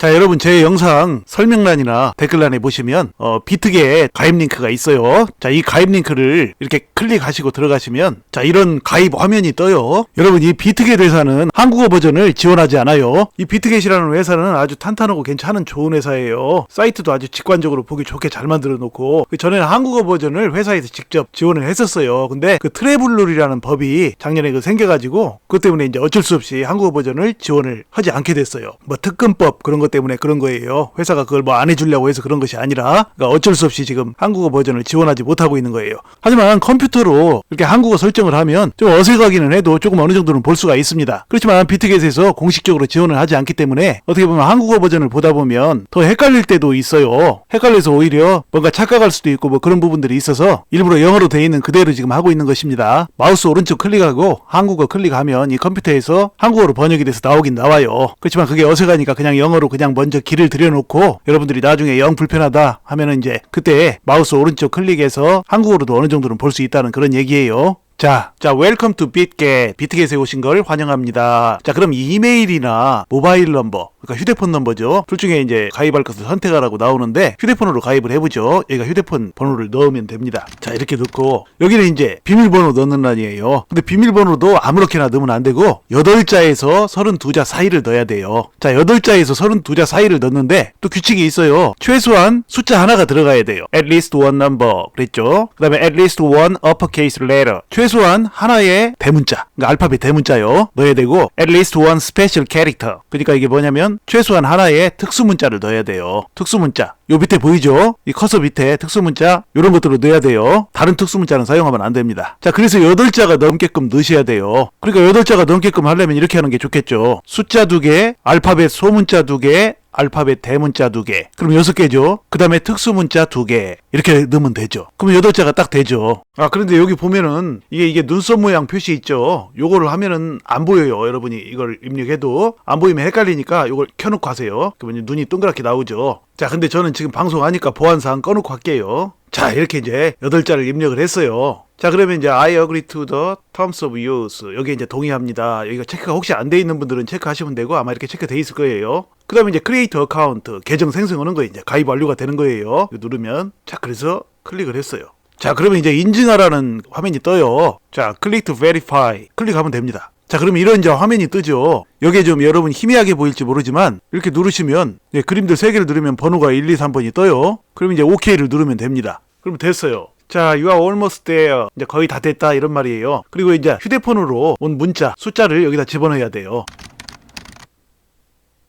자, 여러분 제 영상 설명란이나 댓글란에 보시면 비트게 가입 링크가 있어요. 자, 이 가입 링크를 이렇게 클릭하시고 들어가시면 자, 이런 가입 화면이 떠요. 여러분 이 비트겟 회사는 한국어 버전을 지원하지 않아요. 이 비트겟이라는 회사는 아주 탄탄하고 괜찮은 좋은 회사예요. 사이트도 아주 직관적으로 보기 좋게 잘 만들어 놓고 전에는 한국어 버전을 회사에서 직접 지원을 했었어요. 근데 그 트래블룰이라는 법이 작년에 생겨가지고 그것 때문에 이제 어쩔 수 없이 한국어 버전을 지원을 하지 않게 됐어요. 뭐 특근법 그런 것 때문에 그런 거예요. 회사가 그걸 뭐 안 해주려고 해서 그런 것이 아니라 그러니까 어쩔 수 없이 지금 한국어 버전을 지원하지 못하고 있는 거예요. 하지만 컴퓨터로 이렇게 한국어 설정을 하면 좀 어색하기는 해도 조금 어느 정도는 볼 수가 있습니다. 그렇지만 비트겟에서 공식적으로 지원을 하지 않기 때문에 어떻게 보면 한국어 버전을 보다 보면 더 헷갈릴 때도 있어요. 헷갈려서 오히려 뭔가 착각할 수도 있고 뭐 그런 부분들이 있어서 일부러 영어로 되어 있는 그대로 지금 하고 있는 것입니다. 마우스 오른쪽 클릭하고 한국어 클릭하면 이 컴퓨터에서 한국어로 번역이 돼서 나오긴 나와요. 그렇지만 그게 어색하니까 그냥 영어로 그냥 먼저 길을 들여놓고 여러분들이 나중에 영 불편하다 하면은 이제 그때 마우스 오른쪽 클릭해서 한국어로도 어느 정도는 볼 수 있다는 그런 얘기예요. 자, 웰컴 투 비트겟에 오신 걸 환영합니다. 자, 그럼 이메일이나 모바일 넘버, 그러니까 휴대폰 넘버죠. 둘 중에 이제 가입할 것을 선택하라고 나오는데 휴대폰으로 가입을 해보죠. 여기가 휴대폰 번호를 넣으면 됩니다. 자, 이렇게 넣고 여기는 이제 비밀번호 넣는 란이에요. 근데 비밀번호도 아무렇게나 넣으면 안 되고 8자에서 32자 사이를 넣어야 돼요. 자, 8자에서 32자 사이를 넣는데 또 규칙이 있어요. 최소한 숫자 하나가 들어가야 돼요. at least one number 그랬죠. 그 다음에 at least one uppercase letter 최소한 하나의 대문자, 그러니까 알파벳 대문자요 넣어야 되고 at least one special character 그러니까 이게 뭐냐면 최소한 하나의 특수문자를 넣어야 돼요. 특수문자 요 밑에 보이죠? 이 커서 밑에 특수문자 이런 것들을 넣어야 돼요. 다른 특수문자는 사용하면 안 됩니다. 자, 그래서 8자가 넘게끔 넣으셔야 돼요. 그러니까 8자가 넘게끔 하려면 이렇게 하는 게 좋겠죠. 숫자 2개, 알파벳 소문자 2개, 알파벳 대문자 2개. 그럼 6개죠. 그 다음에 특수문자 2개. 이렇게 넣으면 되죠. 그럼 8자가 딱 되죠. 아, 그런데 여기 보면은 이게 눈썹 모양 표시 있죠. 요거를 하면은 안 보여요. 여러분이 이걸 입력해도 안 보이면 헷갈리니까 요걸 켜놓고 하세요. 그러면 눈이 동그랗게 나오죠. 자, 근데 저는 지금 방송하니까 보안사항 꺼놓고 할게요. 자, 이렇게 이제 8자를 입력을 했어요. 자, 그러면 이제 I agree to the terms of use 여기 이제 동의합니다. 여기가 체크가 혹시 안 돼 있는 분들은 체크하시면 되고 아마 이렇게 체크돼 있을 거예요. 그 다음에 이제 create account 계정 생성하는 거예요. 이제 가입 완료가 되는 거예요. 이거 누르면 자, 그래서 클릭을 했어요. 자, 그러면 이제 인증하라는 화면이 떠요. 자, click to verify 클릭하면 됩니다. 자, 그러면 이런 이제 화면이 뜨죠. 여기에 좀 여러분 희미하게 보일지 모르지만 이렇게 누르시면 그림들 3개를 누르면 번호가 1, 2, 3번이 떠요. 그럼 이제 OK를 누르면 됩니다. 그러면 됐어요. 자, you are almost there. 이제 거의 다 됐다 이런 말이에요. 그리고 이제 휴대폰으로 온 문자, 숫자를 여기다 집어넣어야 돼요.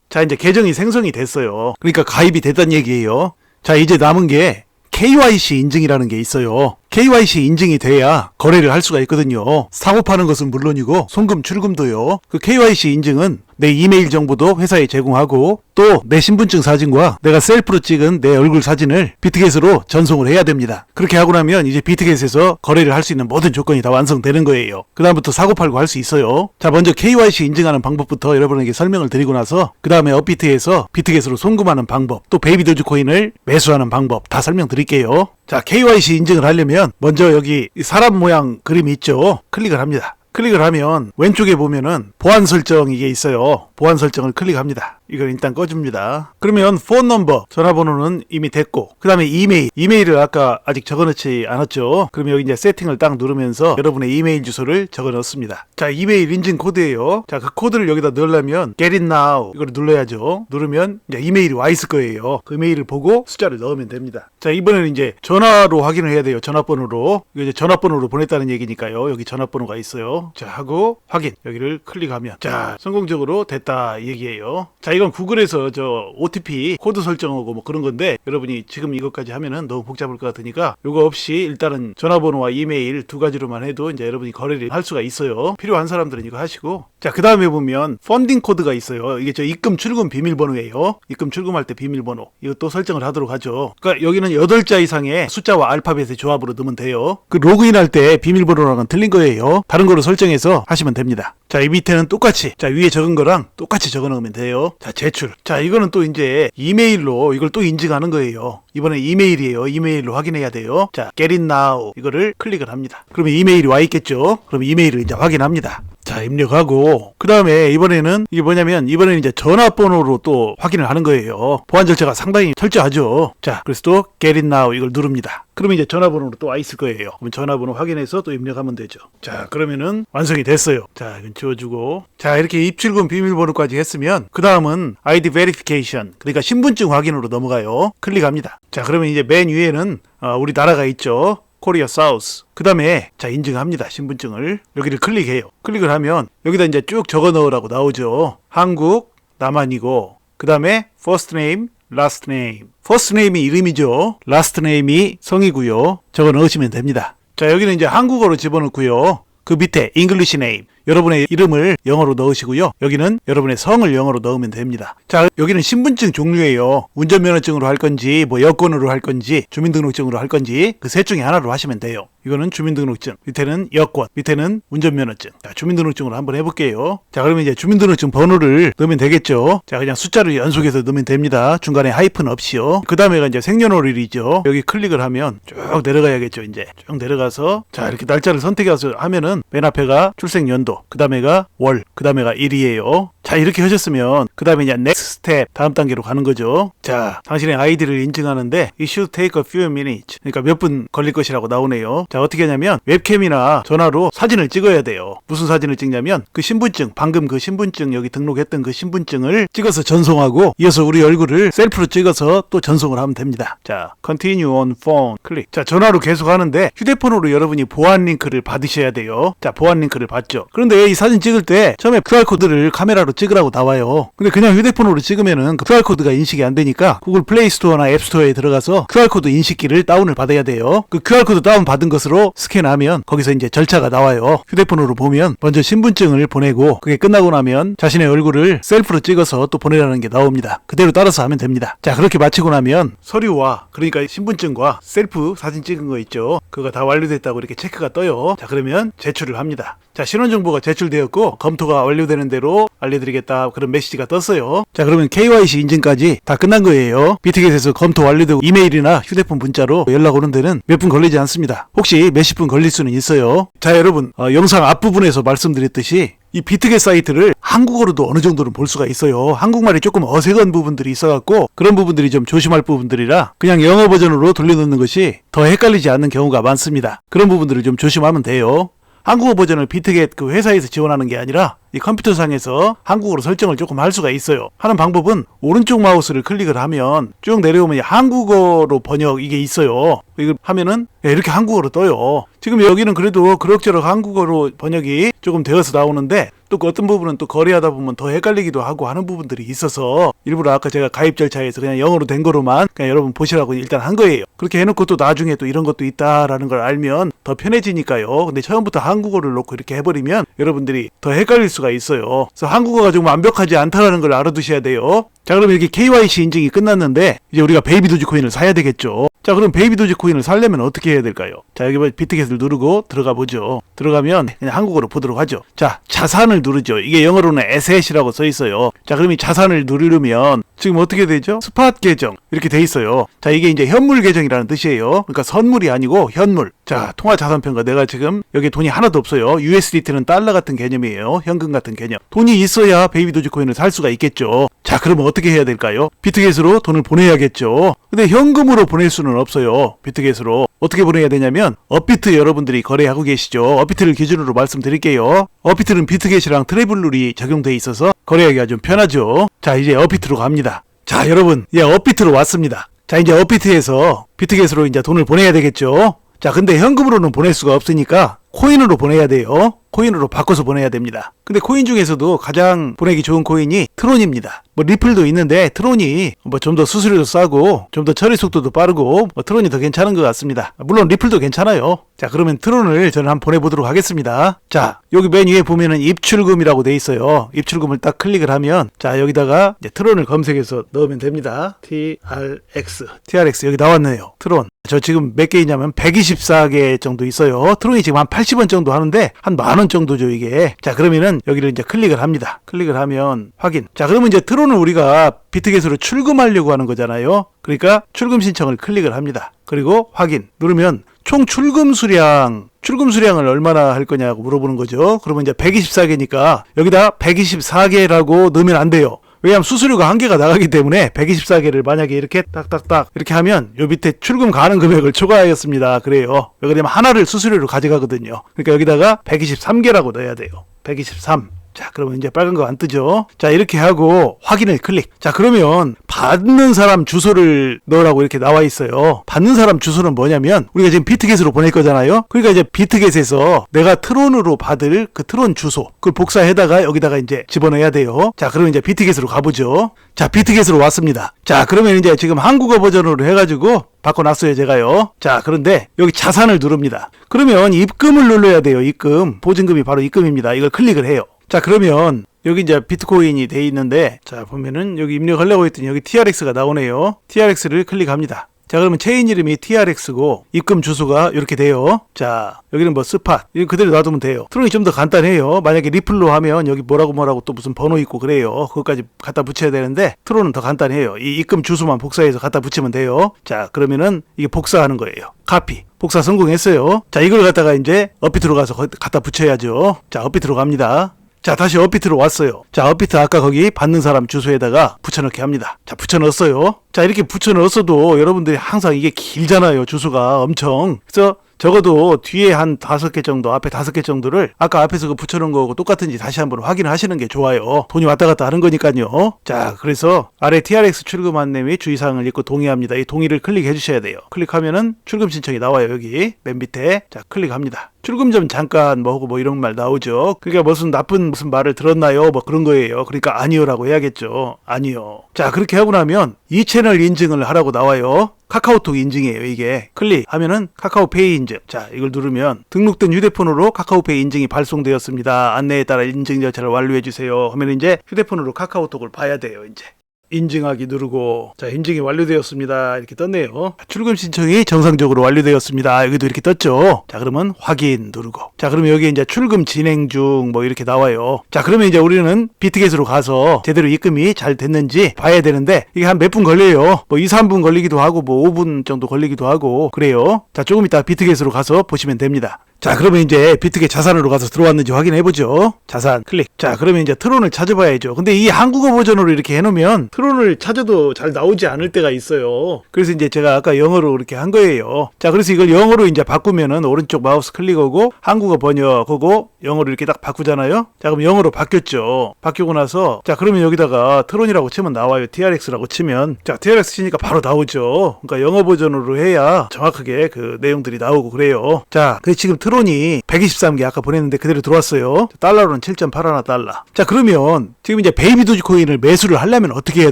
자, 이제 계정이 생성이 됐어요. 그러니까 가입이 됐다는 얘기예요. 자, 이제 남은 게 KYC 인증이라는 게 있어요. KYC 인증이 돼야 거래를 할 수가 있거든요. 사고 파는 것은 물론이고 송금 출금도요. 그 KYC 인증은 내 이메일 정보도 회사에 제공하고 또 내 신분증 사진과 내가 셀프로 찍은 내 얼굴 사진을 비트겟으로 전송을 해야 됩니다. 그렇게 하고 나면 이제 비트겟에서 거래를 할 수 있는 모든 조건이 다 완성되는 거예요. 그 다음부터 사고 팔고 할 수 있어요. 자, 먼저 KYC 인증하는 방법부터 여러분에게 설명을 드리고 나서 그 다음에 업비트에서 비트겟으로 송금하는 방법 또 베이비 도지코인을 매수하는 방법 다 설명드릴게요. 자, KYC 인증을 하려면 먼저 여기 사람 모양 그림이 있죠. 클릭을 합니다. 클릭을 하면 왼쪽에 보면은 보안 설정 이게 있어요. 보안 설정을 클릭합니다. 이걸 일단 꺼줍니다. 그러면 폰 넘버 전화번호는 이미 됐고 그 다음에 이메일을 아까 아직 적어놓지 않았죠. 그러면 여기 이제 세팅을 딱 누르면서 여러분의 이메일 주소를 적어넣습니다. 자, 이메일 인증 코드예요. 자, 그 코드를 여기다 넣으려면 get it now 이걸 눌러야죠. 누르면 이제 이메일이 와 있을 거예요. 그 이메일을 보고 숫자를 넣으면 됩니다. 자, 이번에는 이제 전화로 확인을 해야 돼요. 전화번호로. 이거 이제 전화번호로 보냈다는 얘기니까요. 여기 전화번호가 있어요. 자, 하고 확인 여기를 클릭하면 자, 성공적으로 됐다 이 얘기예요. 자, 이건 구글에서 저 OTP 코드 설정하고 뭐 그런 건데 여러분이 지금 이것까지 하면은 너무 복잡할 것 같으니까 요거 없이 일단은 전화번호와 이메일 2가지로만 해도 이제 여러분이 거래를 할 수가 있어요. 필요한 사람들은 이거 하시고 자, 그 다음에 보면 펀딩 코드가 있어요. 이게 저 입금 출금 비밀번호예요. 입금 출금할 때 비밀번호 이것도 설정을 하도록 하죠. 그러니까 여기는 8자 이상의 숫자와 알파벳의 조합으로 넣으면 돼요. 그 로그인할 때 비밀번호랑은 틀린 거예요. 다른 거로 설정해서 하시면 됩니다. 자, 이 밑에는 똑같이 자, 위에 적은 거랑 똑같이 적어 놓으면 돼요. 자, 제출. 자, 이거는 또 이제 이메일로 이걸 또 인증하는 거예요. 이번에 이메일이에요. 이메일로 확인해야 돼요. 자, get it now 이거를 클릭을 합니다. 그러면 이메일이 와 있겠죠. 그럼 이메일을 이제 확인합니다. 자, 입력하고, 그 다음에 이번에는 이게 뭐냐면, 이번에는 이제 전화번호로 또 확인을 하는 거예요. 보안 절차가 상당히 철저하죠. 자, 그래서 또 Get it now 이걸 누릅니다. 그러면 이제 전화번호로 또 와 있을 거예요. 그럼 전화번호 확인해서 또 입력하면 되죠. 자, 그러면은 완성이 됐어요. 자, 이건 지워주고. 자, 이렇게 입출금 비밀번호까지 했으면, 그 다음은 ID verification. 그러니까 신분증 확인으로 넘어가요. 클릭합니다. 자, 그러면 이제 맨 위에는 우리 나라가 있죠. 코리아 사우스. 그 다음에 자 인증합니다. 신분증을 여기를 클릭해요. 클릭을 하면 여기다 이제 쭉 적어 넣으라고 나오죠. 한국, 남한이고 그 다음에 first name, last name. first name이 이름이죠. last name이 성이고요. 적어 넣으시면 됩니다. 자, 여기는 이제 한국어로 집어넣고요. 그 밑에 English name, 여러분의 이름을 영어로 넣으시고요. 여기는 여러분의 성을 영어로 넣으면 됩니다. 자, 여기는 신분증 종류예요. 운전면허증으로 할 건지 뭐 여권으로 할 건지 주민등록증으로 할 건지 그 셋 중에 하나로 하시면 돼요. 이거는 주민등록증, 밑에는 여권, 밑에는 운전면허증. 자, 주민등록증으로 한번 해볼게요. 자, 그러면 이제 주민등록증 번호를 넣으면 되겠죠. 자, 그냥 숫자를 연속해서 넣으면 됩니다. 중간에 하이픈 없이요. 그 다음에가 이제 생년월일이죠. 여기 클릭을 하면 쭉 내려가야겠죠. 이제 쭉 내려가서 자, 이렇게 날짜를 선택해서 하면은 맨 앞에가 출생연도, 그 다음에가 월, 그 다음에가 일이에요. 자, 이렇게 하셨으면 그 다음에 이제 next step 다음 단계로 가는 거죠. 자, 당신의 아이디를 인증하는데 it should take a few minutes. 그러니까 몇 분 걸릴 것이라고 나오네요. 자, 어떻게 하냐면 웹캠이나 전화로 사진을 찍어야 돼요. 무슨 사진을 찍냐면 그 신분증, 방금 그 신분증 여기 등록했던 그 신분증을 찍어서 전송하고 이어서 우리 얼굴을 셀프로 찍어서 또 전송을 하면 됩니다. 자, continue on phone 클릭. 자, 전화로 계속 하는데 휴대폰으로 여러분이 보안 링크를 받으셔야 돼요. 자, 보안 링크를 받죠. 그런데 이 사진 찍을 때 처음에 QR코드를 카메라로 찍으라고 나와요. 근데 그냥 휴대폰으로 찍으면은 그 QR코드가 인식이 안 되니까 구글 플레이 스토어나 앱 스토어에 들어가서 QR코드 인식기를 다운을 받아야 돼요. 그 QR코드 다운 받은 것으로 스캔하면 거기서 이제 절차가 나와요. 휴대폰으로 보면 먼저 신분증을 보내고 그게 끝나고 나면 자신의 얼굴을 셀프로 찍어서 또 보내라는 게 나옵니다. 그대로 따라서 하면 됩니다. 자, 그렇게 마치고 나면 서류와 그러니까 신분증과 셀프 사진 찍은 거 있죠. 그거 다 완료됐다고 이렇게 체크가 떠요. 자, 그러면 제출을 합니다. 자, 신원정보가 제출되었고 검토가 완료되는 대로 알려드리겠다 그런 메시지가 떴어요. 자, 그러면 KYC 인증까지 다 끝난 거예요. 비트겟에서 검토 완료되고 이메일이나 휴대폰 문자로 연락 오는 데는 몇 분 걸리지 않습니다. 혹시 몇십 분 걸릴 수는 있어요. 자, 여러분 영상 앞부분에서 말씀드렸듯이 이 비트겟 사이트를 한국어로도 어느 정도는 볼 수가 있어요. 한국말이 조금 어색한 부분들이 있어갖고 그런 부분들이 좀 조심할 부분들이라 그냥 영어 버전으로 돌려놓는 것이 더 헷갈리지 않는 경우가 많습니다. 그런 부분들을 좀 조심하면 돼요. 한국어 버전을 비트겟 그 회사에서 지원하는 게 아니라 이 컴퓨터상에서 한국어로 설정을 조금 할 수가 있어요. 하는 방법은 오른쪽 마우스를 클릭을 하면 쭉 내려오면 한국어로 번역 이게 있어요. 이걸 하면은 이렇게 한국어로 떠요. 지금 여기는 그래도 그럭저럭 한국어로 번역이 조금 되어서 나오는데 또 어떤 부분은 또 거래하다 보면 더 헷갈리기도 하고 하는 부분들이 있어서 일부러 아까 제가 가입 절차에서 그냥 영어로 된 거로만 그냥 여러분 보시라고 일단 한 거예요. 그렇게 해놓고 또 나중에 또 이런 것도 있다라는 걸 알면 더 편해지니까요. 근데 처음부터 한국어를 놓고 이렇게 해버리면 여러분들이 더 헷갈릴 수가 있어요. 그래서 한국어가 좀 완벽하지 않다라는 걸 알아두셔야 돼요. 자, 그럼 이렇게 KYC 인증이 끝났는데 이제 우리가 베이비 도지코인을 사야 되겠죠. 자, 그럼 베이비 도지코인을 사려면 어떻게 해야 될까요? 자, 여기 비트겟을 누르고 들어가 보죠. 들어가면 그냥 한국어로 보도록 하죠. 자, 자산을 누르죠. 이게 영어로는 에셋이라고 써 있어요. 자, 그럼 이 자산을 누르면 지금 어떻게 되죠? 스팟 계정 이렇게 돼 있어요. 자, 이게 이제 현물 계정이라는 뜻이에요. 그러니까 선물이 아니고 현물. 자, 통화자산평가 내가 지금 여기 돈이 하나도 없어요. USDT는 달러 같은 개념이에요. 현금 같은 개념. 돈이 있어야 베이비 도지코인을 살 수가 있겠죠. 자, 그러면 어떻게 해야 될까요? 비트겟으로 돈을 보내야겠죠. 근데 현금으로 보낼 수는 없어요. 비트겟으로. 어떻게 보내야 되냐면 업비트 여러분들이 거래하고 계시죠. 업비트를 기준으로 말씀드릴게요. 업비트는 비트겟이랑 트래블룰이 적용돼 있어서 거래하기가 좀 편하죠. 자, 이제 업비트로 갑니다. 자, 여러분, 업비트로 왔습니다. 자, 이제 업비트에서 비트겟으로 이제 돈을 보내야 되겠죠. 자, 근데 현금으로는 보낼 수가 없으니까 코인으로 보내야 돼요. 코인으로 바꿔서 보내야 됩니다. 근데 코인 중에서도 가장 보내기 좋은 코인이 트론입니다. 뭐 리플도 있는데 트론이 뭐 좀 더 수수료도 싸고 좀 더 처리 속도도 빠르고 트론이 더 괜찮은 것 같습니다. 물론 리플도 괜찮아요. 자, 그러면 트론을 저는 한번 보내보도록 하겠습니다. 자, 여기 맨 위에 보면은 입출금이라고 돼 있어요. 입출금을 딱 클릭을 하면 자, 여기다가 이제 트론을 검색해서 넣으면 됩니다. TRX 여기 나왔네요. 트론. 저 지금 몇 개 있냐면 124개 정도 있어요. 트론이 지금 한 80원 정도 하는데 한 만원 정도죠, 이게. 자, 그러면은 여기를 이제 클릭을 합니다. 클릭을 하면 확인. 자, 그러면 이제 트론을 우리가 비트겟으로 출금하려고 하는 거잖아요. 그러니까 출금 신청을 클릭을 합니다. 그리고 확인 누르면 총 출금 수량 출금 수량을 얼마나 할 거냐고 물어보는 거죠. 그러면 이제 124개니까 여기다 124개라고 넣으면 안 돼요. 왜냐하면 수수료가 한 개가 나가기 때문에 124개를 만약에 이렇게 딱딱딱 이렇게 하면 요 밑에 출금 가능 금액을 초과하였습니다. 그래요. 왜 그러냐면 하나를 수수료로 가져가거든요. 그러니까 여기다가 123개라고 넣어야 돼요. 123. 자, 그러면 이제 빨간 거 안 뜨죠? 자, 이렇게 하고 확인을 클릭. 자, 그러면 받는 사람 주소를 넣으라고 이렇게 나와 있어요. 받는 사람 주소는 뭐냐면 우리가 지금 비트겟으로 보낼 거잖아요. 그러니까 이제 비트겟에서 내가 트론으로 받을 그 트론 주소 그걸 복사해다가 여기다가 이제 집어넣어야 돼요. 자, 그러면 이제 비트겟으로 가보죠. 자, 비트겟으로 왔습니다. 자, 그러면 이제 지금 한국어 버전으로 해가지고 바꿔놨어요, 제가요. 자, 그런데 여기 자산을 누릅니다. 그러면 입금을 눌러야 돼요. 입금. 보증금이 바로 입금입니다. 이걸 클릭을 해요. 자, 그러면 여기 이제 비트코인이 돼 있는데, 자, 보면은 여기 입력하려고 했더니 여기 TRX가 나오네요. TRX를 클릭합니다. 자, 그러면 체인 이름이 TRX고 입금 주소가 이렇게 돼요. 자, 여기는 뭐 스팟 이거 그대로 놔두면 돼요. 트론이 좀 더 간단해요. 만약에 리플로 하면 여기 뭐라고 또 무슨 번호 있고 그래요. 그것까지 갖다 붙여야 되는데 트론은 더 간단해요. 이 입금 주소만 복사해서 갖다 붙이면 돼요. 자, 그러면은 이게 복사하는 거예요. 카피. 복사 성공했어요. 자, 이걸 갖다가 이제 업비트로 가서 갖다 붙여야죠. 자, 업비트로 갑니다. 자, 다시 업비트로 왔어요. 자, 업비트 아까 거기 받는 사람 주소에다가 붙여넣기 합니다. 자, 붙여넣었어요. 자, 이렇게 붙여넣었어도 여러분들이 항상 이게 길잖아요. 주소가 엄청. 그래서 적어도 뒤에 한 5개 정도, 앞에 5개 정도를 아까 앞에서 그 붙여놓은 거하고 똑같은지 다시 한번 확인하시는 게 좋아요. 돈이 왔다 갔다 하는 거니까요. 자, 그래서 아래 TRX 출금 안내 및 주의사항을 읽고 동의합니다. 이 동의를 클릭해 주셔야 돼요. 클릭하면은 출금 신청이 나와요. 여기 맨 밑에. 자, 클릭합니다. 출금 좀 잠깐 뭐 하고 뭐 이런 말 나오죠. 그러니까 무슨 나쁜 무슨 말을 들었나요? 뭐 그런 거예요. 그러니까 아니요라고 해야겠죠. 아니요. 자, 그렇게 하고 나면 이 채널 인증을 하라고 나와요. 카카오톡 인증이에요. 이게 클릭하면은 카카오페이 인증. 자, 이걸 누르면 등록된 휴대폰으로 카카오페이 인증이 발송되었습니다. 안내에 따라 인증 절차를 완료해 주세요 하면 이제 휴대폰으로 카카오톡을 봐야 돼요. 이제 인증하기 누르고, 자, 인증이 완료되었습니다. 이렇게 떴네요. 출금 신청이 정상적으로 완료되었습니다. 여기도 이렇게 떴죠. 자, 그러면 확인 누르고, 자, 그러면 여기 이제 출금 진행 중 뭐 이렇게 나와요. 자, 그러면 이제 우리는 비트겟으로 가서 제대로 입금이 잘 됐는지 봐야 되는데 이게 한 몇 분 걸려요. 뭐 2, 3분 걸리기도 하고 뭐 5분 정도 걸리기도 하고 그래요. 자, 조금 이따 비트겟으로 가서 보시면 됩니다. 자, 그러면 이제 비트겟 자산으로 가서 들어왔는지 확인해보죠. 자산 클릭. 자, 그러면 이제 트론을 찾아봐야죠. 근데 이 한국어 버전으로 이렇게 해놓으면 트론을 찾아도 잘 나오지 않을 때가 있어요. 그래서 이제 제가 아까 영어로 이렇게 한 거예요. 자, 그래서 이걸 영어로 이제 바꾸면은 오른쪽 마우스 클릭하고 한국어 번역하고 영어로 이렇게 딱 바꾸잖아요. 자, 그럼 영어로 바뀌었죠. 바뀌고 나서 자, 그러면 여기다가 트론이라고 치면 나와요. TRX라고 치면. 자, TRX 치니까 바로 나오죠. 그러니까 영어 버전으로 해야 정확하게 그 내용들이 나오고 그래요. 자, 그 지금 트론이 123개 아까 보냈는데 그대로 들어왔어요. 달러로는 7.81달러. 자, 그러면 지금 이제 베이비 도지코인을 매수를 하려면 어떻게 해야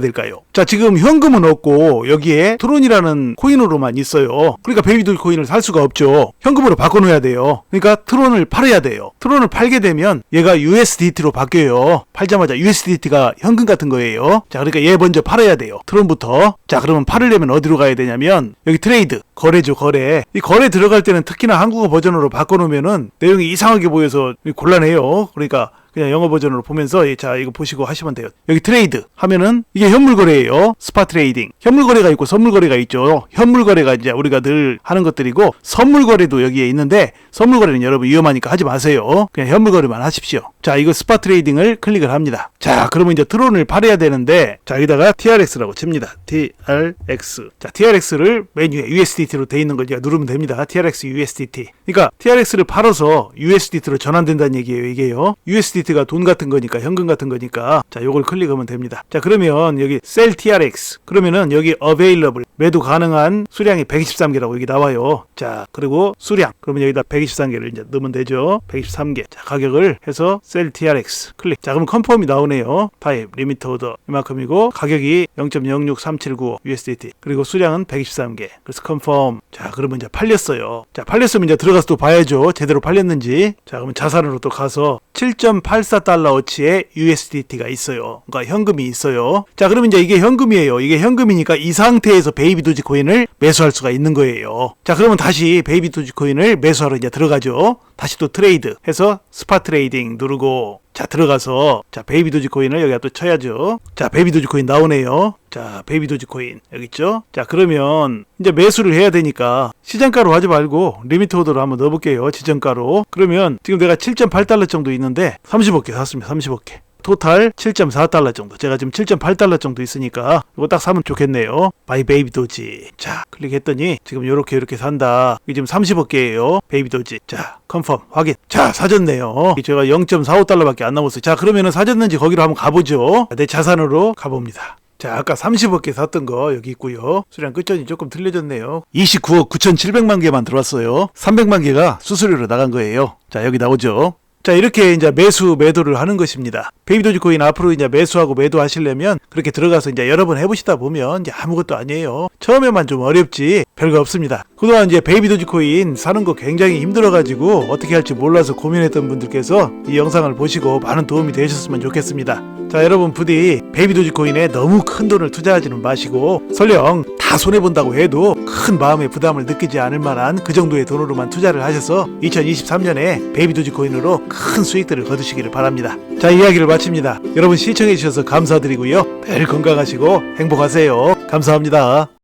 될까요? 자, 지금 현금은 없고 여기에 트론이라는 코인으로만 있어요. 그러니까 베이비 도지코인을 살 수가 없죠. 현금으로 바꿔놓아야 돼요. 그러니까 트론을 팔아야 돼요. 트론을 팔게 되면 얘가 USDT로 바뀌어요. 팔자마자 USDT가 현금 같은 거예요. 자, 그러니까 얘 먼저 팔아야 돼요. 트론부터. 자, 그러면 팔으려면 어디로 가야 되냐면 여기 트레이드, 거래죠, 거래. 이 거래 들어갈 때는 특히나 한국어 버전으로 바꿔놓으면은 내용이 이상하게 보여서 곤란해요. 그러니까 그냥 영어 버전으로 보면서 자, 이거 보시고 하시면 돼요. 여기 트레이드 하면은 이게 현물 거래예요. 스팟 트레이딩. 현물 거래가 있고 선물 거래가 있죠. 현물 거래가 이제 우리가 늘 하는 것들이고 선물 거래도 여기에 있는데 선물 거래는 여러분 위험하니까 하지 마세요. 그냥 현물 거래만 하십시오. 자, 이거 스팟 트레이딩을 클릭을 합니다. 자, 그러면 이제 트론을 팔아야 되는데 자, 여기다가 TRX라고 칩니다. TRX. 자, TRX를 메뉴에 USDT로 돼 있는 걸 제가 누르면 됩니다. TRX USDT. 그러니까 TRX를 팔아서 USDT로 전환된다는 얘기예요. 이게요. USDT가 돈 같은 거니까 현금 같은 거니까 자, 요걸 클릭하면 됩니다. 자, 그러면 여기 Sell TRX 그러면은 여기 Available 매도 가능한 수량이 123개라고 여기 나와요. 자, 그리고 수량 그러면 여기다 123개를 이제 넣으면 되죠. 123개. 자, 가격을 해서 Sell TRX 클릭. 자, 그럼 컨펌이 나오네요. 타입 리미트 오더 이만큼이고 가격이 0.06379 USDT 그리고 수량은 123개. 그래서 컨펌. 자, 그러면 이제 팔렸어요. 자, 팔렸으면 이제 들어가서 또 봐야죠. 제대로 팔렸는지. 자, 그러면 자산으로 또 가서 7.84달러어치의 USDT가 있어요. 그러니까 현금이 있어요. 자, 그러면 이제 이게 현금이에요. 이게 현금이니까 이 상태에서 베이비 도지코인을 매수할 수가 있는 거예요. 자, 그러면 다시 베이비 도지코인을 매수하러 이제 들어가죠. 다시 또 트레이드 해서 스팟 트레이딩 누르고 하시고 자 들어가서 자 베이비 도지코인을 여기다 또 쳐야죠. 자 베이비 도지코인 나오네요. 자 베이비 도지코인 여기 있죠. 자 그러면 이제 매수를 해야 되니까 시장가로 하지 말고 리미트 오더로 한번 넣어볼게요. 지정가로. 그러면 지금 내가 7.8달러 정도 있는데 30억개 샀습니다. 30억개. 토탈 7.4달러 정도. 제가 지금 7.8달러 정도 있으니까 이거 딱 사면 좋겠네요. 바이 베이비 도지. 자 클릭했더니 지금 요렇게 산다. 이게 지금 30억개예요. 베이비 도지. 자 컨펌 확인. 자 사졌네요. 제가 0.45달러밖에 안 남았어요. 자 그러면은 사졌는지 거기로 한번 가보죠. 내 자산으로 가봅니다. 자 아까 30억개 샀던 거 여기 있고요. 수량 끝전이 조금 틀려졌네요. 29억 9,700만 개만 들어왔어요. 300만 개가 수수료로 나간 거예요. 자 여기 나오죠. 자 이렇게 이제 매수 매도를 하는 것입니다. 베이비 도지코인 앞으로 이제 매수하고 매도하시려면 그렇게 들어가서 이제 여러 번 해보시다 보면 이제 아무것도 아니에요. 처음에만 좀 어렵지 별거 없습니다. 그동안 이제 베이비 도지코인 사는 거 굉장히 힘들어가지고 어떻게 할지 몰라서 고민했던 분들께서 이 영상을 보시고 많은 도움이 되셨으면 좋겠습니다. 자 여러분 부디 베이비 도지코인에 너무 큰 돈을 투자하지는 마시고 설령 다 손해본다고 해도 큰 마음의 부담을 느끼지 않을 만한 그 정도의 돈으로만 투자를 하셔서 2023년에 베이비 도지코인으로 큰 수익들을 거두시기를 바랍니다. 자 이야기를 마칩니다. 여러분 시청해주셔서 감사드리고요. 늘 건강하시고 행복하세요. 감사합니다.